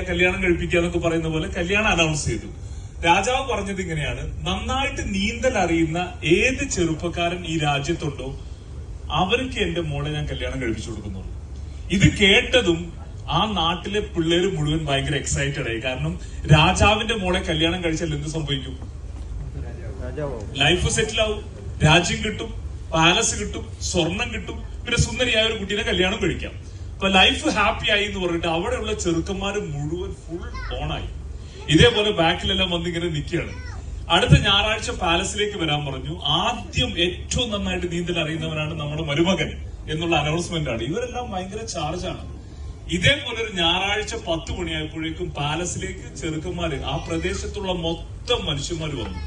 കല്യാണം കഴിപ്പിക്കുക എന്നൊക്കെ പറയുന്ന പോലെ കല്യാണം അനൗൺസ് ചെയ്തു. രാജാവ് പറഞ്ഞത് ഇങ്ങനെയാണ്: നന്നായിട്ട് നീന്തൽ അറിയുന്ന ഏത് ചെറുപ്പക്കാരൻ ഈ രാജ്യത്തുണ്ടോ അവർക്ക് എന്റെ മോളെ ഞാൻ കല്യാണം കഴിപ്പിച്ചു കൊടുക്കുന്നുള്ളൂ. ഇത് കേട്ടതും ആ നാട്ടിലെ പിള്ളേര് മുഴുവൻ ഭയങ്കര എക്സൈറ്റഡ് ആയി. കാരണം രാജാവിന്റെ മോളെ കല്യാണം കഴിച്ചാൽ എന്ത് സംഭവിക്കും? ലൈഫ് സെറ്റിൽ ആവും, രാജ്യം കിട്ടും, പാലസ് കിട്ടും, സ്വർണം കിട്ടും, പിന്നെ സുന്ദരിയായ ഒരു കുട്ടീനെ കല്യാണം കഴിക്കാം. അപ്പൊ ലൈഫ് ഹാപ്പി ആയി എന്ന് പറഞ്ഞിട്ട് അവിടെയുള്ള ചെറുക്കന്മാര് മുഴുവൻ ഫുൾ ഓണായി. ഇതേപോലെ ബാക്കിലെല്ലാം വന്നിങ്ങനെ നിൽക്കുകയാണ്. അടുത്ത ഞായറാഴ്ച പാലസിലേക്ക് വരാൻ പറഞ്ഞു. ആദ്യം ഏറ്റവും നന്നായിട്ട് നീന്തൽ അറിയുന്നവരാണ് നമ്മുടെ മരുമകൻ എന്നുള്ള അനൗൺസ്മെന്റ് ആണ്. ഇവരെല്ലാം ഭയങ്കര ചാർജാണ്. ഇതേപോലെ ഒരു ഞായറാഴ്ച 10 മണിയായപ്പോഴേക്കും പാലസിലേക്ക് ചെറുക്കന്മാര്, ആ പ്രദേശത്തുള്ള മൊത്തം മനുഷ്യന്മാര് വന്നു.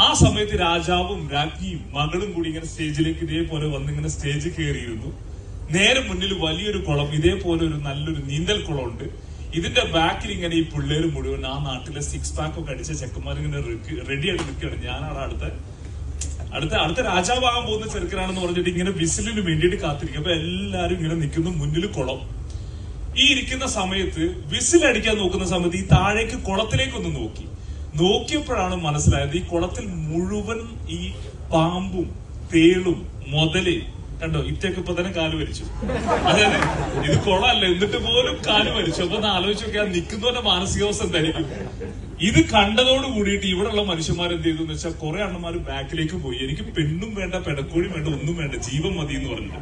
ആ സമയത്ത് രാജാവും രാജ്ഞിയും മകളും കൂടി ഇങ്ങനെ സ്റ്റേജിലേക്ക് ഇതേപോലെ വന്നിങ്ങനെ സ്റ്റേജ് കയറിയിരുന്നു. നേരെ മുന്നിൽ വലിയൊരു കുളം, ഇതേപോലെ ഒരു നല്ലൊരു നീന്തൽ കുളമുണ്ട്. ഇതിന്റെ ബാക്കിൽ ഇങ്ങനെ ഈ പിള്ളേര് മുഴുവൻ, ആ നാട്ടിലെ 6 പാക്ക് ഒക്കെ അടിച്ച ചെക്കന്മാർ ഇങ്ങനെ റെഡി ആയിട്ട് നിൽക്കുകയാണ്. ഞാനാണ് അടുത്ത രാജാവാകാൻ പോകുന്ന ചെറുക്കനാണെന്ന് പറഞ്ഞിട്ട് ഇങ്ങനെ വിസിലിന് വേണ്ടിയിട്ട് കാത്തിരിക്കും. അപ്പൊ എല്ലാരും ഇങ്ങനെ നിൽക്കുന്നു, മുന്നിൽ കുളം. ഈ ഇരിക്കുന്ന സമയത്ത് വിസിലടിക്കാൻ നോക്കുന്ന സമയത്ത് ഈ താഴേക്ക് കുളത്തിലേക്കൊന്ന് നോക്കിയപ്പോഴാണ് മനസ്സിലായത് ഈ കുളത്തിൽ മുഴുവൻ ഈ പാമ്പും തേളും മുതലേ കണ്ടോ. ഇറ്റൊക്കെ ഇപ്പൊ തന്നെ കാല് വലിച്ചു. അതായത് ഇത് കുളമല്ല, എന്നിട്ട് പോലും കാല് വലിച്ചു. അപ്പൊ ഒന്ന് ആലോചിച്ച് നോക്കിയാൽ നിൽക്കുന്നവന്റെ മാനസികാവസ്ഥ എന്തായിരിക്കും? ഇത് കണ്ടതോട് കൂടിയിട്ട് ഇവിടെയുള്ള മനുഷ്യന്മാർ എന്ത് ചെയ്തു എന്ന് വെച്ചാൽ കുറെ അണ്ണന്മാർ ബാക്കിലേക്ക് പോയി. എനിക്ക് പെണ്ണും വേണ്ട, പെടക്കോഴി വേണ്ട, ഒന്നും വേണ്ട, ജീവൻ മതി എന്ന് പറഞ്ഞിട്ട്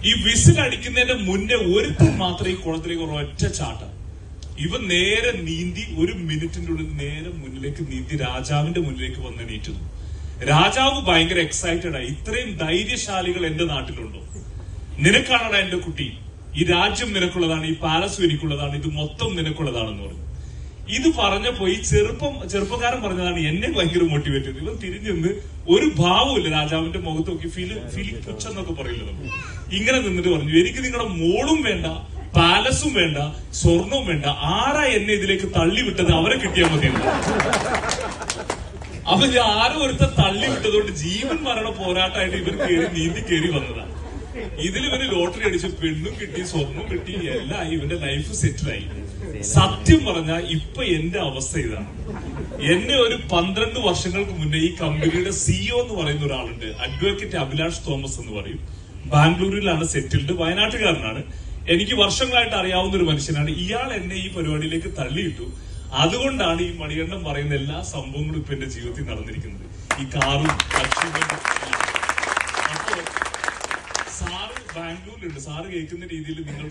ഈ വിസിൽ അടിക്കുന്നതിന്റെ മുന്നേ ഒരുത്തൻ മാത്രം ഈ കുളത്തിലേക്ക് ഒറ്റ ചാട്ടം. ഇവ നേരെ നീന്തി 1 മിനിറ്റിന്റെ ഉള്ളിൽ നേരെ മുന്നിലേക്ക് നീന്തി രാജാവിന്റെ മുന്നിലേക്ക് വന്ന് എണീറ്റുന്നു. രാജാവ് ഭയങ്കര എക്സൈറ്റഡ് ആയി. ഇത്രയും ധൈര്യശാലികൾ എന്റെ നാട്ടിലുണ്ടോ? നിനക്കാണടാ എന്റെ കുട്ടി, ഈ രാജ്യം നിനക്കുള്ളതാണ്, ഈ പാലസും എനിക്കുള്ളതാണ്, ഇത് മൊത്തം നിനക്കുള്ളതാണെന്ന് പറഞ്ഞു. ഇത് പറഞ്ഞപ്പോ ഈ ചെറുപ്പക്കാരൻ പറഞ്ഞതാണ് എന്നെ ഭയങ്കര മോട്ടിവേറ്റ് ചെയ്തു. ഇവൻ തിരിഞ്ഞെന്ന് ഒരു ഭാവമില്ല രാജാവിന്റെ മുഖത്ത് നോക്കി, ഫീലിംഗ് പുച്ഛെന്നൊക്കെ പറയില്ല നമ്മൾ. ഇങ്ങനെ നിന്നിട്ട് പറഞ്ഞു, എനിക്ക് നിങ്ങളുടെ മോളും വേണ്ട, പാലസും വേണ്ട, സ്വർണവും വേണ്ട, ആരാ എന്നെ ഇതിലേക്ക് തള്ളിവിട്ടത് അവരെ കിട്ടിയാൽ മതി. അപ്പൊ ആരോ ഒരുത്തൻ തള്ളിവിട്ടതുകൊണ്ട് ജീവൻ മരണ പോരാട്ടമായിട്ട് ഇവർ നീന്തി കയറി വന്നതാണ്. ഇവന് ലോട്ടറി അടിച്ച് പെണ്ണും കിട്ടി, സ്വർണം കിട്ടി, എല്ലാം ഇവന്റെ ലൈഫ് സെറ്റിലായി. സത്യം പറഞ്ഞാൽ ഇപ്പൊ എന്റെ അവസ്ഥ ഇതാണ്. എന്നെ ഒരു 12 വർഷങ്ങൾക്ക് മുന്നേ ഈ കമ്പനിയുടെ സിഇഒ എന്ന് പറയുന്ന ഒരാളുണ്ട്, അഡ്വക്കേറ്റ് അഭിലാഷ് തോമസ് എന്ന് പറയും. ബാംഗ്ലൂരിലാണ് സെറ്റിൽഡ്, വയനാട്ടുകാരനാണ്. എനിക്ക് വർഷങ്ങളായിട്ട് അറിയാവുന്ന ഒരു മനുഷ്യനാണ്. ഇയാൾ എന്നെ ഈ പരിപാടിയിലേക്ക് തള്ളിയിട്ടു. അതുകൊണ്ടാണ് ഈ മണികണ്ഠൻ പറയുന്ന എല്ലാ സംഭവങ്ങളും ഇപ്പൊ എന്റെ ജീവിതത്തിൽ നടന്നിരിക്കുന്നത്. ഈ കാറും സാറ് ബാംഗ്ലൂരിലുണ്ട്. സാറ് കേൾക്കുന്ന രീതിയിൽ നിങ്ങൾ